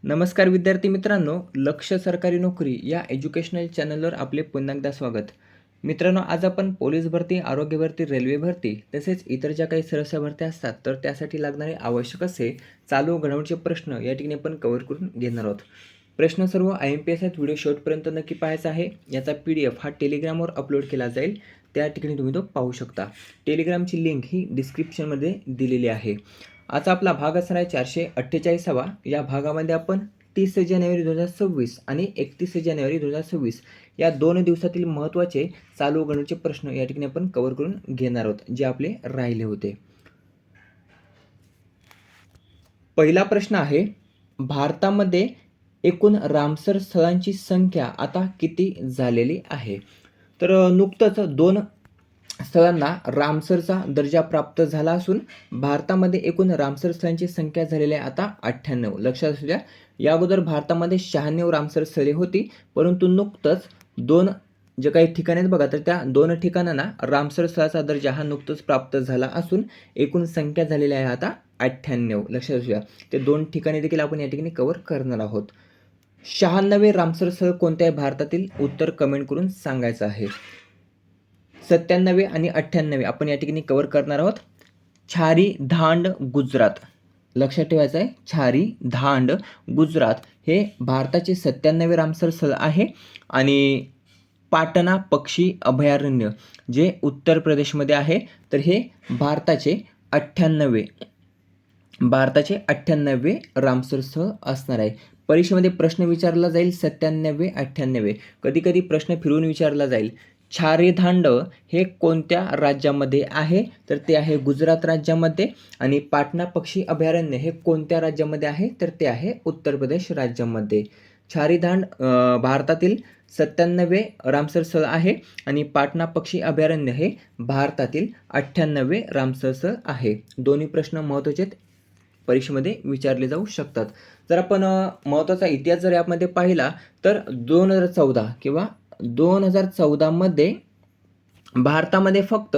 नमस्कार विद्यार्थी मित्रांनो, लक्ष सरकारी नोकरी या एज्युकेशनल चॅनलवर आपले पुन्हा एकदा स्वागत. मित्रांनो, आज आपण पोलीस भरती, आरोग्य भरती, रेल्वे भरती तसेच इतर ज्या काही सरळ भरत्या असतात तर त्यासाठी लागणारे आवश्यक असे चालू घडामोडीचे प्रश्न या ठिकाणी आपण कव्हर करून घेणार आहोत. प्रश्न सर्व IMPS आहेत. व्हिडिओ शेवटपर्यंत नक्की पाहायचा आहे. याचा PDF हा टेलिग्रामवर अपलोड केला जाईल. त्या ठिकाणी तुम्ही तो पाहू शकता. टेलिग्रामची लिंक ही डिस्क्रिप्शनमध्ये दिलेली आहे. आजचा आपला भाग असणार आहे 448वा. या भागामध्ये आपण 30 जानेवारी 2026 आणि 31 जानेवारी 2026 या 2 दिवसातील महत्त्वाचे चालू घडामोडीचे प्रश्न या ठिकाणी आपण कव्हर करून घेणार आहोत, जे आपले राहिले होते. पहिला प्रश्न आहे, भारतामध्ये एकूण रामसर स्थळांची संख्या आता किती झालेली आहे? तर नुकतंच 2 स्थळांना रामसरचा दर्जा प्राप्त झाला असून भारतामध्ये एकूण रामसर स्थळांची संख्या झालेली आहे आता 98. लक्षात असू द्या, या अगोदर भारतामध्ये 96 रामसर स्थळे होती, परंतु नुकतंच 2 जे काही ठिकाणे आहेत बघा, तर त्या 2 ठिकाणांना रामसर स्थळाचा दर्जा हा नुकतंच प्राप्त झाला असून एकूण संख्या झालेली आहे आता 98. लक्षात असू द्या, ते 2 ठिकाणे देखील आपण या ठिकाणी कव्हर करणार आहोत. 96 रामसर स्थळ कोणत्या आहे भारतातील? उत्तर कमेंट करून सांगायचं आहे. 97 आणि 98 आपण या ठिकाणी कव्हर करणार आहोत. छारी धांड गुजरात, लक्षात ठेवायचं आहे. छारी धांड गुजरात हे भारताचे 97 रामसर स्थळ आहे आणि पाटणा पक्षी अभयारण्य जे उत्तर प्रदेशमध्ये आहे, तर हे भारताचे 98 रामसर स्थळ असणार आहे. परीक्षेमध्ये प्रश्न विचारला जाईल 97, 98. कधी कधी प्रश्न फिरवून विचारला जाईल. छारीधांड हे कोणत्या राज्यामध्ये आहे? तर ते आहे गुजरात राज्यामध्ये. आणि पाटणा पक्षी अभयारण्य हे कोणत्या राज्यामध्ये आहे? तर ते आहे उत्तर प्रदेश राज्यामध्ये. छारीधांड भारतातील 97 रामसर स्थळ आहे आणि पाटणा पक्षी अभयारण्य हे भारतातील 98 रामसर स्थळ आहे. दोन्ही प्रश्न महत्त्वाचे परीक्षेमध्ये विचारले जाऊ शकतात. जर आपण महत्त्वाचा इतिहास जर यामध्ये पाहिला तर 2014 किंवा 2014 मध्ये भारतामध्ये फक्त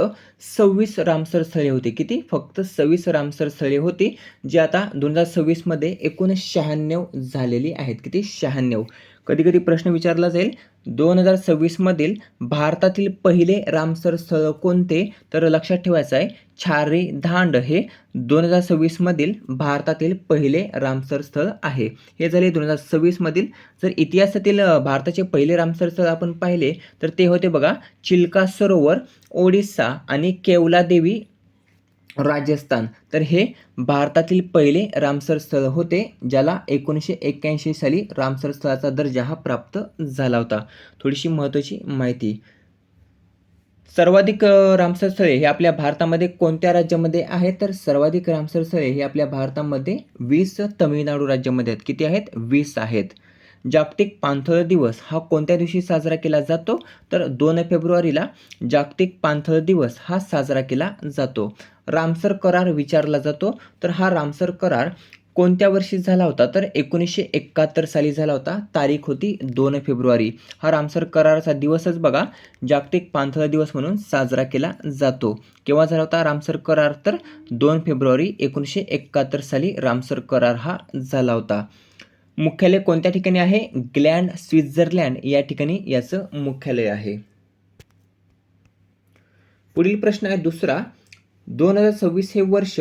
26 रामसर स्थळे होती. किती? फक्त 26 रामसर स्थळे होती, जी आता 2026 मध्ये एकूण 96 झालेली आहेत. किती? 96. कधी कधी प्रश्न विचारला जाईल 2026 मधील भारतातील पहिले रामसर स्थळ कोणते? तर लक्षात ठेवायचं आहे, छारीधांड हे 2026 मधील भारतातील पहिले रामसर स्थळ आहे. हे झाले 2026 मधील. जर इतिहासातील भारताचे पहिले रामसर स्थळ आपण पाहिले तर ते होते बघा, चिल्का सरोवर ओडिसा आणि केवला देवी राजस्थान. तर हे भारतातील पहिले रामसर स्थळ होते, ज्याला 1981 साली रामसर स्थळाचा दर्जा हा प्राप्त झाला होता. थोडीशी महत्त्वाची माहिती. सर्वाधिक रामसर स्थळे हे आपल्या भारतामध्ये कोणत्या राज्यामध्ये आहेत? तर सर्वाधिक रामसर स्थळे हे आपल्या भारतामध्ये 20 तमिळनाडू राज्यामध्ये आहेत. किती आहेत? 20 आहेत. जागतिक पाणथळ दिवस हा कोणत्या दिवशी साजरा केला जातो? तर 2 फेब्रुवारीला जागतिक पाणथळ दिवस हा साजरा केला जातो. रामसर करार विचारला जातो, तर हा रामसर करार कोणत्या वर्षी झाला होता? तर 1971 साली झाला होता. तारीख होती 2 फेब्रुवारी. हा रामसर कराराचा दिवसच बघा जागतिक पाणथळ दिवस म्हणून साजरा केला जातो. केव्हा झाला होता रामसर करार? तर 2 फेब्रुवारी 1971 साली रामसर करार हा झाला होता. मुख्यालय कोणत्या ठिकाणी आहे? ग्लॅंड, स्वित्झर्लंड या ठिकाणी याचं मुख्यालय आहे. पुढील प्रश्न आहे दुसरा, 2026 हे वर्ष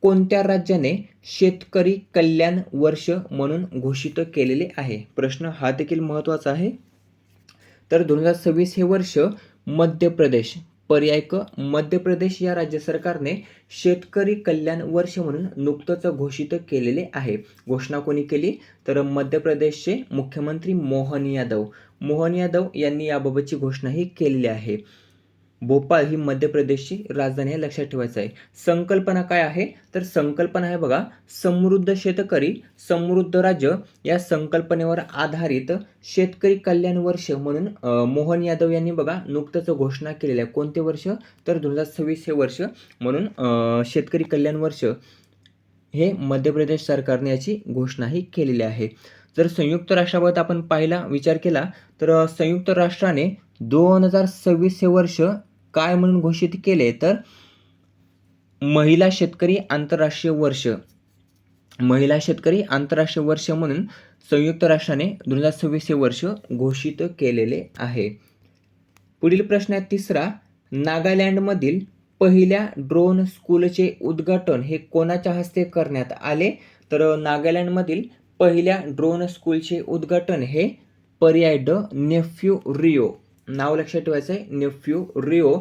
कोणत्या राज्याने शेतकरी कल्याण वर्ष म्हणून घोषित केलेले आहे? प्रश्न हा देखील महत्त्वाचा आहे. तर 2026 हे वर्ष मध्य प्रदेश, पर्याय क, मध्य प्रदेश या राज्य सरकारने शेतकरी कल्याण वर्ष म्हणून नुकतंच घोषित केलेले आहे. घोषणा कोणी केली? तर मध्य प्रदेशचे मुख्यमंत्री मोहन यादव. मोहन यादव यांनी याबाबतची घोषणा ही केलेली आहे. भोपाळ ही मध्य प्रदेशची राजधानी आहे, लक्षात ठेवायचं आहे. संकल्पना काय आहे? तर संकल्पना आहे बघा, समृद्ध शेतकरी समृद्ध राज्य या संकल्पनेवर आधारित शेतकरी कल्याण वर्ष म्हणून मोहन यादव यांनी बघा नुकतंच घोषणा केलेली आहे. कोणते वर्ष? तर 2026 हे वर्ष म्हणून शेतकरी कल्याण वर्ष हे मध्य प्रदेश सरकारने याची घोषणा ही केलेली आहे. जर संयुक्त राष्ट्राबाबत आपण पाहिला विचार केला तर संयुक्त राष्ट्राने 2026 हे वर्ष काय म्हणून घोषित केले? तर महिला शेतकरी आंतरराष्ट्रीय वर्ष महिला शेतकरी आंतरराष्ट्रीय वर्ष म्हणून संयुक्त राष्ट्राने 2026 हे वर्ष घोषित केलेले आहे. पुढील प्रश्न आहे तिसरा. नागालँडमधील पहिल्या ड्रोन स्कूलचे उद्घाटन हे कोणाच्या हस्ते करण्यात आले? तर नागालँडमधील पहिल्या ड्रोन स्कूलचे उद्घाटन हे पर्याय ड नेफ्यू रिओ, नाव लक्षात ठेवायचं आहे, नेफ्यू रिओ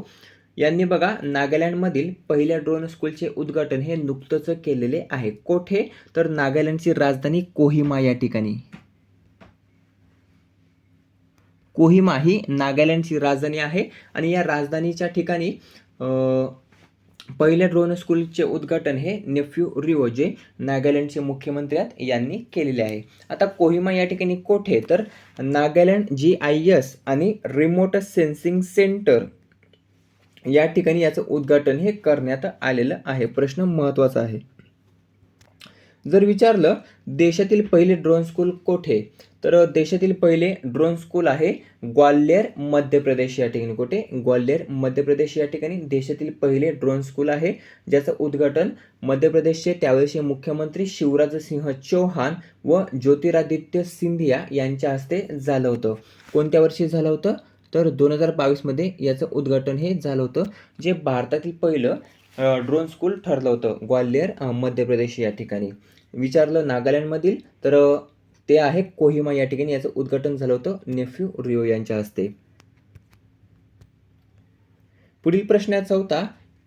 यांनी बघा नागालँडमधील पहिल्या ड्रोन स्कूलचे उद्घाटन हे नुकतंच केलेले आहे. कोठे? तर नागालँडची राजधानी कोहिमा या ठिकाणी. कोहिमा ही नागालँडची राजधानी आहे आणि या राजधानीच्या ठिकाणी पहिल्या ड्रोन स्कूलचे उद्घाटन हे नेफ्यू रिओ जे नागालँडचे मुख्यमंत्री आहेत यांनी केलेले आहे. आता कोहिमा या ठिकाणी कोठे? तर नागालँड GIS आणि रिमोट सेन्सिंग सेंटर या ठिकाणी याचं उद्घाटन हे करण्यात आलेलं आहे. प्रश्न महत्त्वाचा आहे. जर विचारलं देशातील पहिले ड्रोन स्कूल कोठे? तर देशातील पहिले ड्रोन स्कूल आहे ग्वाल्हेर मध्य प्रदेश या ठिकाणी. कुठे? ग्वाल्हेर मध्य प्रदेश या ठिकाणी देशातील पहिले ड्रोन स्कूल आहे, ज्याचं उद्घाटन मध्य प्रदेशचे त्यावेळेचे मुख्यमंत्री शिवराज सिंह चौहान व ज्योतिरादित्य सिंधिया यांच्या हस्ते झालं होतं. कोणत्या वर्षी झालं होतं? तर 2022 मध्ये याचं उद्घाटन हे झालं होतं, जे भारतातील पहिलं ड्रोन स्कूल ठरलं होतं ग्वाल्हेर मध्य प्रदेश या ठिकाणी. विचारलं नागालँडमधील, तर ते आहे कोहिमा या ठिकाणी याचं उद्घाटन झालं होतं नेफ्यू रिओ यांच्या हस्ते. पुढील प्रश्न आहे चौथा.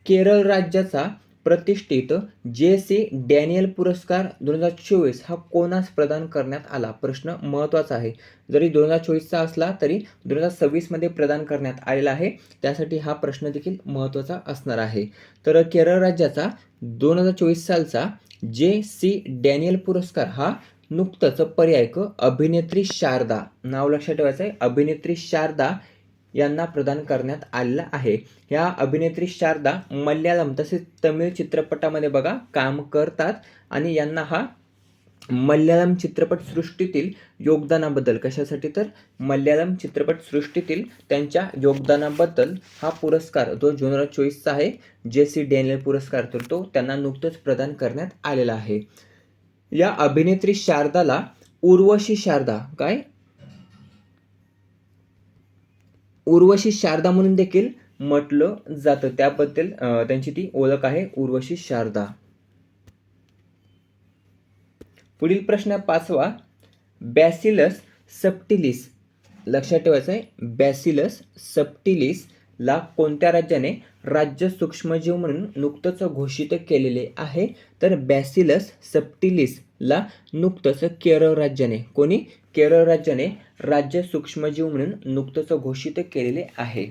केरळ राज्याचा प्रतिष्ठित JC डॅनियल पुरस्कार 2024 हा कोणास प्रदान करण्यात आला? प्रश्न महत्त्वाचा आहे. जरी 2024चा असला तरी 2026 मध्ये प्रदान करण्यात आलेला आहे, त्यासाठी हा प्रश्न देखील महत्त्वाचा असणार आहे. तर केरळ राज्याचा 2024 सालचा JC डॅनियल पुरस्कार हा नुकतंच पर्याय क अभिनेत्री शारदा, नाव लक्षात ठेवायचं आहे, अभिनेत्री शारदा यांना प्रदान करण्यात आलेला आहे. ह्या अभिनेत्री शारदा मल्याळम तसेच तमिळ चित्रपटामध्ये बघा काम करतात आणि यांना हा मल्याळम चित्रपटसृष्टीतील योगदानाबद्दल, कशासाठी? तर मल्याळम चित्रपटसृष्टीतील त्यांच्या योगदानाबद्दल हा पुरस्कार जो 2024चा आहे JC डॅनियल पुरस्कार, तर तो त्यांना नुकतंच प्रदान करण्यात आलेला आहे. या अभिनेत्री शारदाला उर्वशी शारदा, काय? उर्वशी शारदा म्हणून देखील म्हटलं जातं, त्याबद्दल त्यांची ती ओळख आहे, उर्वशी शारदा. पुढील प्रश्न पाचवा. बॅसिलस सबटिलिस, लक्षात ठेवायचं आहे, बॅसिलस सबटिलिस ला कोणत्या राज्याने राज्य सूक्ष्मजीव म्हणून नुकतंच घोषित केलेले आहे? तर बॅसिलस सबटिलिस ला नुकतंच केरळ राज्याने, कोणी? केरळ राज्याने राज्य सूक्ष्मजीव म्हणून नुकतंच घोषित केलेले आहे.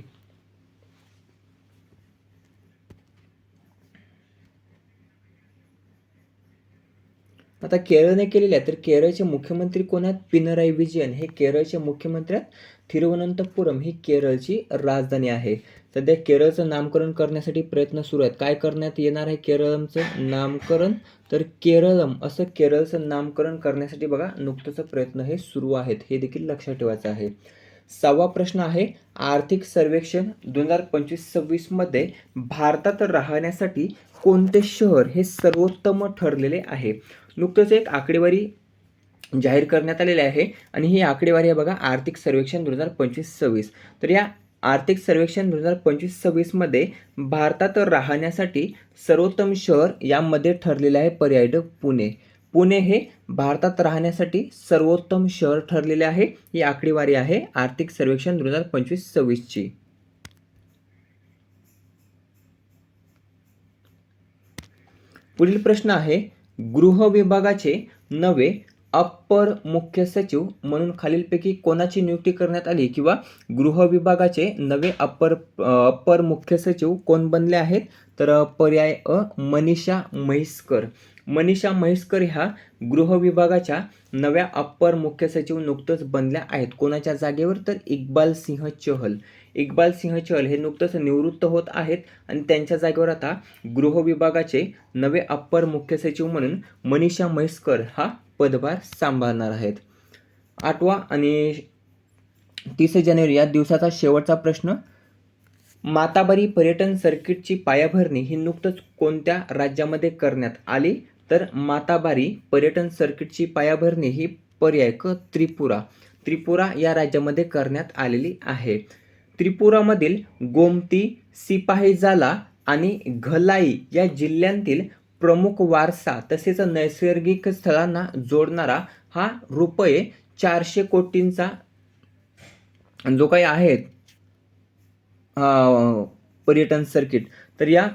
आता केरळने केलेले आहे, तर केरळचे मुख्यमंत्री कोण आहेत? पिनराई विजयन हे केरळचे मुख्यमंत्री आहेत. थिरुवनंतपुरम ही केरळची राजधानी आहे. सध्या केरळचं नामकरण करण्यासाठी प्रयत्न सुरू आहेत. काय करण्यात येणार आहे केरळचं नामकरण? तर केरळम असं केरळचं नामकरण करण्यासाठी बघा नुकतंच प्रयत्न हे सुरू आहेत, हे देखील लक्षात ठेवायचं आहे. सहावा प्रश्न आहे. आर्थिक सर्वेक्षण 2025-26 मध्ये भारतात राहण्यासाठी कोणते शहर हे सर्वोत्तम ठरलेले आहे? नुकतंच एक आकडेवारी जाहीर करण्यात आलेली आहे आणि ही आकडेवारी आहे बघा आर्थिक सर्वेक्षण 2025-26. तर या आर्थिक सर्वेक्षण 2025-26 मध्ये भारतात राहण्यासाठी सर्वोत्तम शहर यामध्ये ठरलेले आहे पर्याय ड पुणे. पुणे हे भारतात राहण्यासाठी सर्वोत्तम शहर ठरलेले आहे. ही आकडेवारी आहे आर्थिक सर्वेक्षण 2025-26 ची. पुढील प्रश्न आहे. गृह विभागाचे नवे अप्पर मुख्य सचिव म्हणून खालीलपैकी कोणाची नियुक्ती करण्यात आली किंवा गृह विभागाचे नवे अप्पर मुख्य सचिव कोण बनले आहेत? तर पर्याय अ मनीषा म्हैसकर. मनीषा म्हैसकर ह्या गृह विभागाच्या नव्या अप्पर मुख्य सचिव नुकतंच बनल्या आहेत. कोणाच्या जागेवर? तर इक्बाल सिंह चहल. इक्बाल सिंह चहल हे नुकतंच निवृत्त होत आहेत आणि त्यांच्या जागेवर आता गृह विभागाचे नवे अप्पर मुख्य सचिव म्हणून मनीषा म्हैसकर हा पदभार सांभाळणार आहेत. 8वा आणि 30 जानेवारी या दिवसाचा शेवटचा प्रश्न. माताबारी पर्यटन सर्किटची पायाभरणी ही नुकतंच कोणत्या राज्यामध्ये करण्यात आली? तर माताबारी पर्यटन सर्किटची पायाभरणी ही पर्याय क त्रिपुरा या राज्यामध्ये करण्यात आलेली आहे. त्रिपुरामधील गोमती, सिपाहीजाला आणि घलाई या जिल्ह्यांतील प्रमुख वारसा तसेच नैसर्गिक स्थळांना जोडणारा हा रुपये 400 कोटींचा जो काही आहे पर्यटन सर्किट, तर या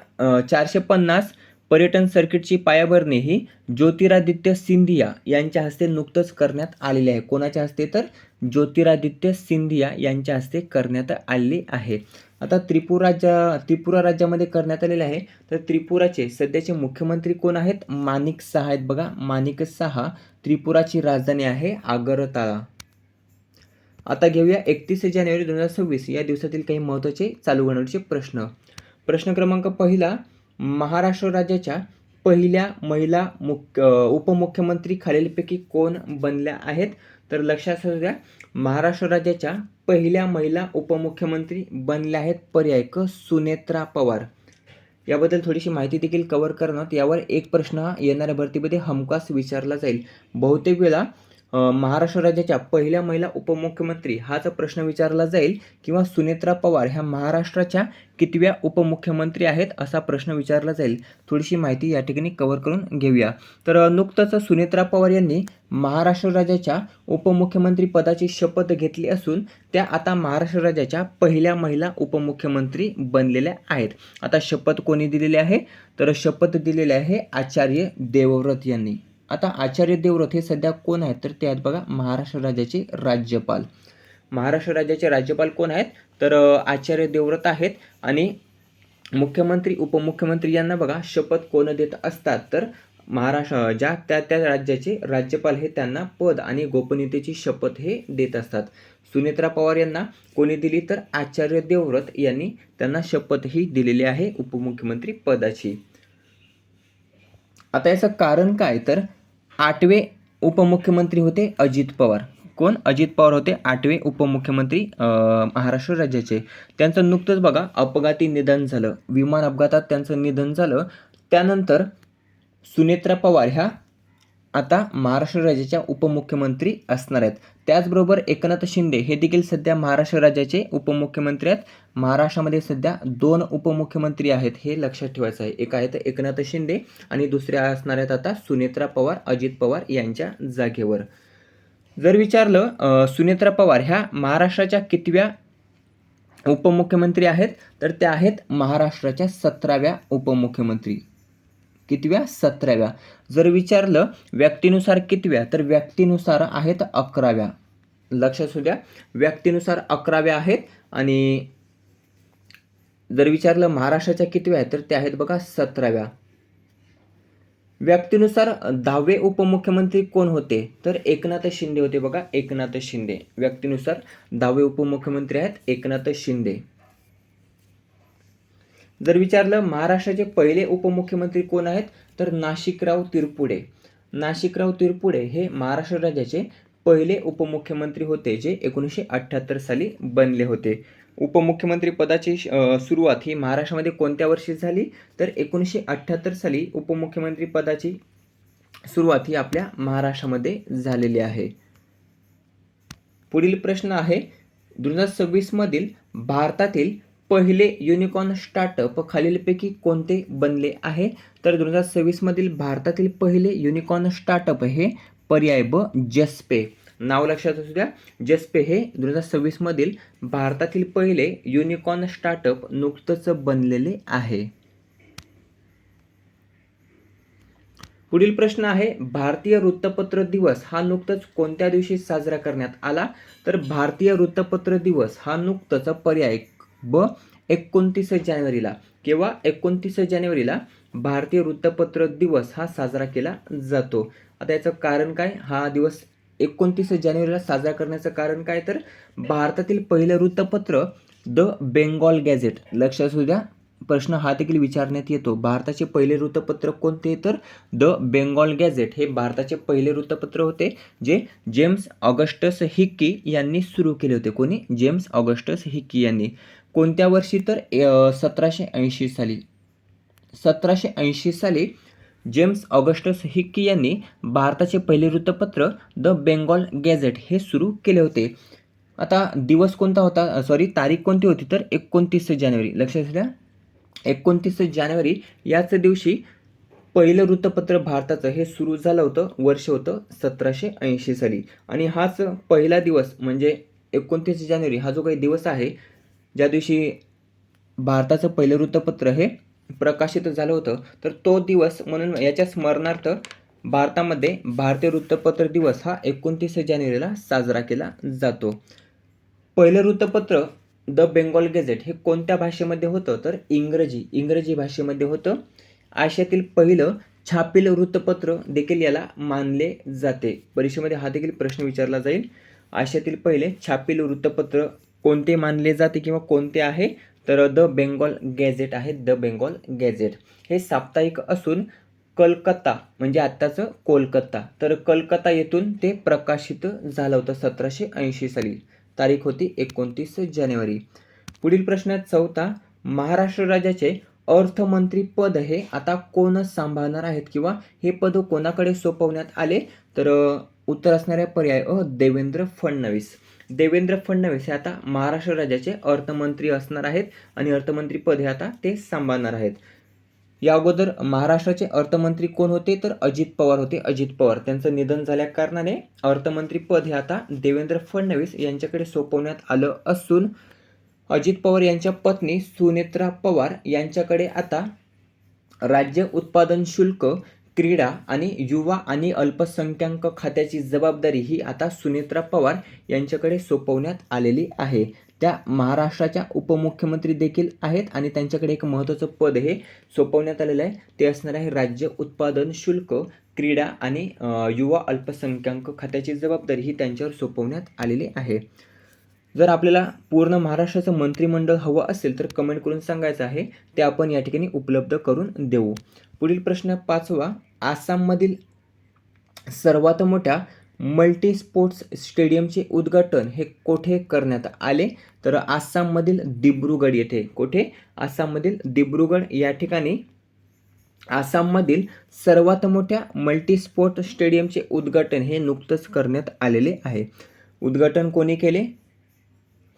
450 पर्यटन सर्किटची पायाभरणी ही ज्योतिरादित्य सिंधिया यांच्या हस्ते नुकतंच करण्यात आलेली आहे. कोणाच्या हस्ते? तर ज्योतिरादित्य सिंधिया यांच्या हस्ते करण्यात आलेली आहे. आता त्रिपुरा राज्यामध्ये करण्यात आलेले आहे. तर त्रिपुराचे सध्याचे मुख्यमंत्री कोण आहेत? माणिक साहा आहेत बघा, माणिक साहा. त्रिपुराची राजधानी आहे आगरताळा. आता घेऊया 31 जानेवारी 2026 या दिवसातील काही महत्त्वाचे चालू घडामोडीचे प्रश्न. प्रश्न क्रमांक पहिला, महाराष्ट्र राज्याच्या पहिल्या महिला उपमुख्यमंत्री खालीलपैकी कोण बनल्या आहेत? तर लक्षात असू द्या, महाराष्ट्र राज्याच्या पहिल्या महिला उपमुख्यमंत्री बनल्या आहेत पर्याय क सुनेत्रा पवार. याबद्दल थोडीशी माहिती देखील कव्हर करण्यात, यावर एक प्रश्न हा येणाऱ्या भरतीमध्ये हमखास विचारला जाईल. बहुतेक वेळा महाराष्ट्र राज्याच्या पहिल्या महिला उपमुख्यमंत्री हाच प्रश्न विचारला जाईल किंवा सुनेत्रा पवार ह्या महाराष्ट्राच्या कितव्या उपमुख्यमंत्री आहेत असा प्रश्न विचारला जाईल. थोडीशी माहिती या ठिकाणी कव्हर करून घेऊया. तर नुकतंच सुनेत्रा पवार यांनी महाराष्ट्र राज्याच्या उपमुख्यमंत्री पदाची शपथ घेतली असून त्या आता महाराष्ट्र राज्याच्या पहिल्या महिला उपमुख्यमंत्री बनलेल्या आहेत. आता शपथ कोणी दिलेली आहे? तर शपथ दिलेली आहे आचार्य देवव्रत यांनी. आता आचार्य देवव्रत हे सध्या कोण आहेत? तर ते आहेत बघा महाराष्ट्र राज्याचे राज्यपाल. महाराष्ट्र राज्याचे राज्यपाल कोण आहेत? तर आचार्य देवव्रत आहेत. आणि मुख्यमंत्री उपमुख्यमंत्री यांना बघा शपथ कोण देत असतात? तर महाराष्ट्र ज्या त्या राज्याचे राज्यपाल हे त्यांना पद आणि गोपनीयतेची शपथ हे देत असतात. सुनेत्रा पवार यांना कोणी दिली? तर आचार्य देवव्रत यांनी त्यांना शपथ ही दिलेली आहे उपमुख्यमंत्री पदाची. आता याचं कारण काय? तर 8वे उपमुख्यमंत्री होते अजित पवार. कोण? अजित पवार होते 8वे उपमुख्यमंत्री महाराष्ट्र राज्याचे. त्यांचं नुकतंच बघा अपघाती निधन झालं, विमान अपघातात त्यांचं निधन झालं. त्यानंतर सुनेत्रा पवार ह्या आता महाराष्ट्र राज्याच्या उपमुख्यमंत्री असणार आहेत. त्याचबरोबर एकनाथ शिंदे हे देखील सध्या महाराष्ट्र राज्याचे उपमुख्यमंत्री आहेत. महाराष्ट्रामध्ये सध्या 2 उपमुख्यमंत्री आहेत, हे लक्षात ठेवायचं आहे. एक आहेत एकनाथ शिंदे आणि दुसऱ्या असणार आहेत आता सुनेत्रा पवार, अजित पवार यांच्या जागेवर. जर विचारलं सुनेत्रा पवार ह्या महाराष्ट्राच्या कितव्या उपमुख्यमंत्री आहेत? तर त्या आहेत महाराष्ट्राच्या 17व्या उपमुख्यमंत्री. कितव्या? 17व्या. जर विचारलं व्यक्तीनुसार कितव्या? तर व्यक्तीनुसार आहेत 11व्या. लक्षात असू द्या, व्यक्तीनुसार 11व्या आहेत. आणि जर विचारलं महाराष्ट्राच्या कितव्या आहेत? तर त्या आहेत बघा 17व्या. व्यक्तीनुसार 10वे उपमुख्यमंत्री कोण होते? तर एकनाथ शिंदे होते बघा, एकनाथ शिंदे. व्यक्तीनुसार 10वे उपमुख्यमंत्री आहेत एकनाथ शिंदे. जर विचारलं महाराष्ट्राचे पहिले उपमुख्यमंत्री कोण आहेत? तर नाशिकराव तिरपुडे. नाशिकराव तिरपुडे हे महाराष्ट्र राज्याचे पहिले उपमुख्यमंत्री होते, जे 1978 साली बनले होते. उपमुख्यमंत्री पदाची सुरुवात ही महाराष्ट्रामध्ये कोणत्या वर्षी झाली? तर 1978 साली उपमुख्यमंत्री पदाची सुरुवात ही आपल्या महाराष्ट्रामध्ये झालेली आहे. पुढील प्रश्न आहे 2026 मधील भारतातील पहिले युनिकॉर्न स्टार्टअप खालीलपैकी कोणते बनले आहे? तर 2026 मधील भारतातील पहिले युनिकॉर्न स्टार्टअप हे पर्याय ब जस्पे. नाव लक्षात असू द्या, जस्पे हे 2026 मधील भारतातील पहिले युनिकॉर्न स्टार्टअप नुकतंच बनलेले आहे. पुढील प्रश्न आहे भारतीय वृत्तपत्र दिवस हा नुकतंच कोणत्या दिवशी साजरा करण्यात आला? तर भारतीय वृत्तपत्र दिवस हा नुकतंच पर्याय ब 29 जानेवारीला. केव्हा? 29 जानेवारीला भारतीय वृत्तपत्र दिवस हा साजरा केला जातो. आता याचं कारण काय? हा दिवस 29 जानेवारीला साजरा करण्याचं कारण काय? तर भारतातील पहिलं वृत्तपत्र द बेंगॉल गॅझेट. लक्षात असू द्या, प्रश्न हा देखील विचारण्यात येतो. भारताचे पहिले वृत्तपत्र कोणते? तर द बेंगॉल गॅझेट हे भारताचे पहिले वृत्तपत्र होते, जे जेम्स ऑगस्टस हिक्की यांनी सुरू केले होते. कोणी? जेम्स ऑगस्टस हिक्की यांनी. कोणत्या वर्षी? तर 1780 साली. 1780 साली जेम्स ऑगस्टस हिक्की यांनी भारताचे पहिले वृत्तपत्र द बेंगॉल गॅझेट हे सुरू केले होते. आता दिवस कोणता होता, तारीख कोणती होती, तर 29 जानेवारी. लक्षात द्या, 29 जानेवारी याच दिवशी पहिलं वृत्तपत्र भारताचं हे सुरू झालं होतं. वर्ष होतं 1780 साली. आणि हाच पहिला दिवस म्हणजे 29 जानेवारी हा जो काही दिवस आहे, ज्या दिवशी भारताचं पहिलं वृत्तपत्र हे प्रकाशित झालं होतं, तर तो दिवस म्हणून याच्या स्मरणार्थ भारतामध्ये भारतीय वृत्तपत्र दिवस हा 29 जानेवारीला साजरा केला जातो. पहिलं वृत्तपत्र द बेंगॉल गॅझेट हे कोणत्या भाषेमध्ये होतं, तर इंग्रजी भाषेमध्ये होतं. आशियातील पहिलं छापील वृत्तपत्र देखील याला मानले जाते. परीक्षेमध्ये हा देखील प्रश्न विचारला जाईल. आशियातील पहिले छापील वृत्तपत्र कोणते मानले जाते किंवा कोणते आहे, तर द बेंगॉल गॅझेट आहे. द बेंगॉल गॅझेट हे साप्ताहिक असून कलकत्ता म्हणजे आत्ताचं कोलकाता, तर कलकत्ता येथून ते प्रकाशित झालं होतं 1780 साली. तारीख होती 29 जानेवारी. पुढील प्रश्न चौथा, महाराष्ट्र राज्याचे अर्थमंत्री पद हे आता कोण सांभाळणार आहेत किंवा हे पद कोणाकडे सोपवण्यात आले, तर उत्तर असणारे पर्याय देवेंद्र फडणवीस. देवेंद्र फडणवीस हे आता महाराष्ट्र राज्याचे अर्थमंत्री असणार आहेत आणि अर्थमंत्री पद हे आता ते सांभाळणार आहेत. या अगोदर महाराष्ट्राचे अर्थमंत्री कोण होते, तर अजित पवार होते. अजित पवार त्यांचं निधन झाल्या कारणाने अर्थमंत्री पद हे आता देवेंद्र फडणवीस यांच्याकडे सोपवण्यात आलं असून अजित पवार यांच्या पत्नी सुनेत्रा पवार यांच्याकडे आता राज्य उत्पादन शुल्क, क्रीडा आणि युवा आणि अल्पसंख्याक खात्याची जबाबदारी ही आता सुनेत्रा पवार यांच्याकडे सोपवण्यात आलेली आहे. त्या महाराष्ट्राच्या उपमुख्यमंत्री देखील आहेत आणि त्यांच्याकडे एक महत्त्वाचं पद हे सोपवण्यात आलेलं आहे. ते असणार आहे राज्य उत्पादन शुल्क, क्रीडा आणि युवा अल्पसंख्याक खात्याची जबाबदारी ही त्यांच्यावर सोपवण्यात आलेली आहे. जर आपल्याला पूर्ण महाराष्ट्राचं मंत्रिमंडळ हवं असेल तर कमेंट करून सांगायचं आहे, ते आपण या ठिकाणी उपलब्ध करून देऊ. पुढील प्रश्न 5वा, आसाममधील सर्वात मोठ्या मल्टी स्पोर्ट्स स्टेडियमचे उद्घाटन हे कोठे करण्यात आले, तर आसाममधील दिब्रुगड येथे. कोठे? आसाममधील दिब्रुगड या ठिकाणी आसाममधील सर्वात मोठ्या मल्टी स्पोर्ट स्टेडियमचे उद्घाटन हे नुकतंच करण्यात आलेले आहे. उद्घाटन कोणी केले,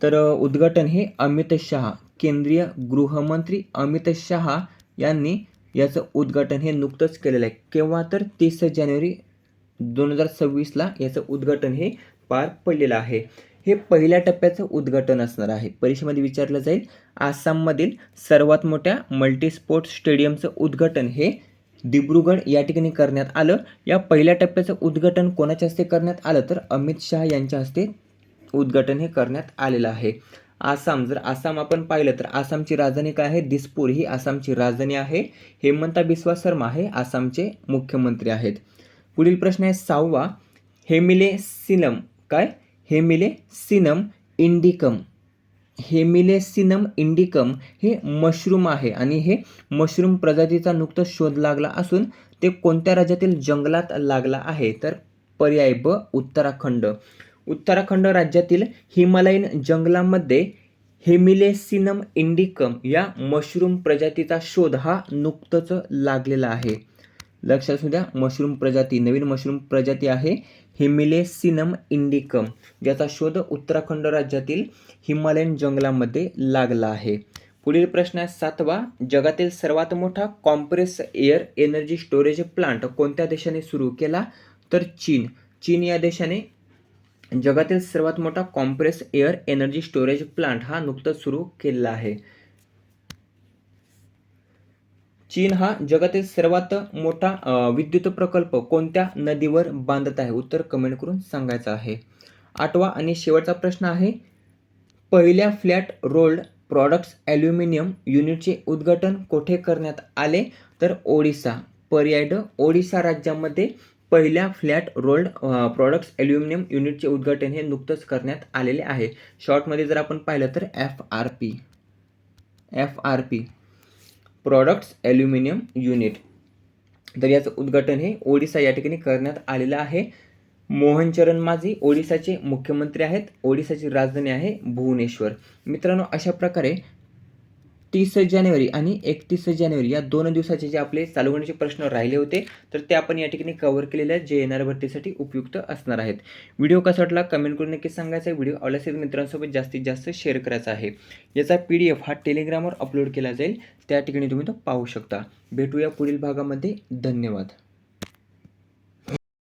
तर उद्घाटन हे अमित शहा, केंद्रीय गृहमंत्री अमित शहा यांनी याचं उद्घाटन हे नुकतंच केलेलं आहे. केव्हा, तर 30 जानेवारी 2026ला याचं उद्घाटन हे पार पडलेलं आहे. हे पहिल्या टप्प्याचं उद्घाटन असणार आहे. परीक्षेमध्ये विचारलं जाईल, आसाममधील सर्वात मोठ्या मल्टी स्पोर्ट्स स्टेडियमचं उद्घाटन हे दिब्रुगड या ठिकाणी करण्यात आलं. या पहिल्या टप्प्याचं उद्घाटन कोणाच्या हस्ते करण्यात आलं, तर अमित शहा यांच्या हस्ते उद्घाटन हे करण्यात आलेलं आहे. आसाम, जर आसाम आपण पाहिलं तर आसामची राजधानी काय आहे, दिसपूर ही आसामची राजधानी आहे. हेमंता बिस्वा शर्मा हे आसामचे मुख्यमंत्री आहेत. पुढील प्रश्न आहे 6वा, हेमिलेसिनम काय, हेमिलेसिनम इंडिकम. हेमिलेसिनम इंडिकम हे मशरूम आहे आणि हे मशरूम प्रजातीचा नुकताच शोध लागला असून ते कोणत्या राज्यातील जंगलात लागला आहे, तर पर्याय ब उत्तराखंड. उत्तराखंड राज्यातील हिमालयीन जंगलामध्ये हेमिलेसिनम इंडिकम या मशरूम प्रजातीचा शोध हा नुकतंच लागलेला आहे. लक्षात असू द्या, मशरूम प्रजाती, नवीन मशरूम प्रजाती आहे हेमिलेसिनम इंडिकम, ज्याचा शोध उत्तराखंड राज्यातील हिमालयन जंगलामध्ये लागला आहे. पुढील प्रश्न आहे 7वा, जगातील सर्वात मोठा compress air energy storage plant कोणत्या देशाने सुरू केला, तर चीन. चीन या देशाने जगातील सर्वात मोठा compress air energy storage plant हा नुकताच सुरू केलेला आहे. चीन हा जगातील सर्वात मोठा विद्युत प्रकल्प कोणत्या नदीवर बांधत आहे, उत्तर कमेंट करून सांगायचं आहे. 8वा आणि शेवटचा प्रश्न आहे, पहिल्या फ्लॅट रोल्ड प्रॉडक्ट्स ॲल्युमिनियम युनिटचे उद्घाटन कोठे करण्यात आले, तर ओडिसा. पर्याय ड, ओडिसा राज्यामध्ये पहिल्या फ्लॅट रोल्ड प्रॉडक्ट्स ॲल्युमिनियम युनिटचे उद्घाटन हे नुकतंच करण्यात आलेले आहे. शॉर्टमध्ये जर आपण पाहिलं तर FRP प्रॉडक्ट्स ॲल्युमिनियम युनिट. तर याचं उद्घाटन हे ओडिसा या ठिकाणी करण्यात आलेलं आहे. मोहनचरण माझी ओडिसाचे मुख्यमंत्री आहेत. ओडिसाची राजधानी आहे भुवनेश्वर. मित्रांनो, अशा प्रकारे 30 जानेवारी आणि 31 जानेवारी या 2 दिवसाचे जे आपले चालू घडामोडीचे प्रश्न राहिले होते, तर ते आपण या ठिकाणी कव्हर केलेले आहेत, जे येणाऱ्या भरतीसाठी उपयुक्त असणार आहेत. व्हिडिओ कसा वाटला कमेंट करून नक्की सांगायचा आहे. व्हिडिओ आवडल्यास मित्रांसोबत जास्तीत जास्त शेअर करायचा आहे. याचा PDF हा टेलिग्रामवर अपलोड केला जाईल, त्या ठिकाणी तुम्ही तो पाहू शकता. भेटूया पुढील भागामध्ये. धन्यवाद.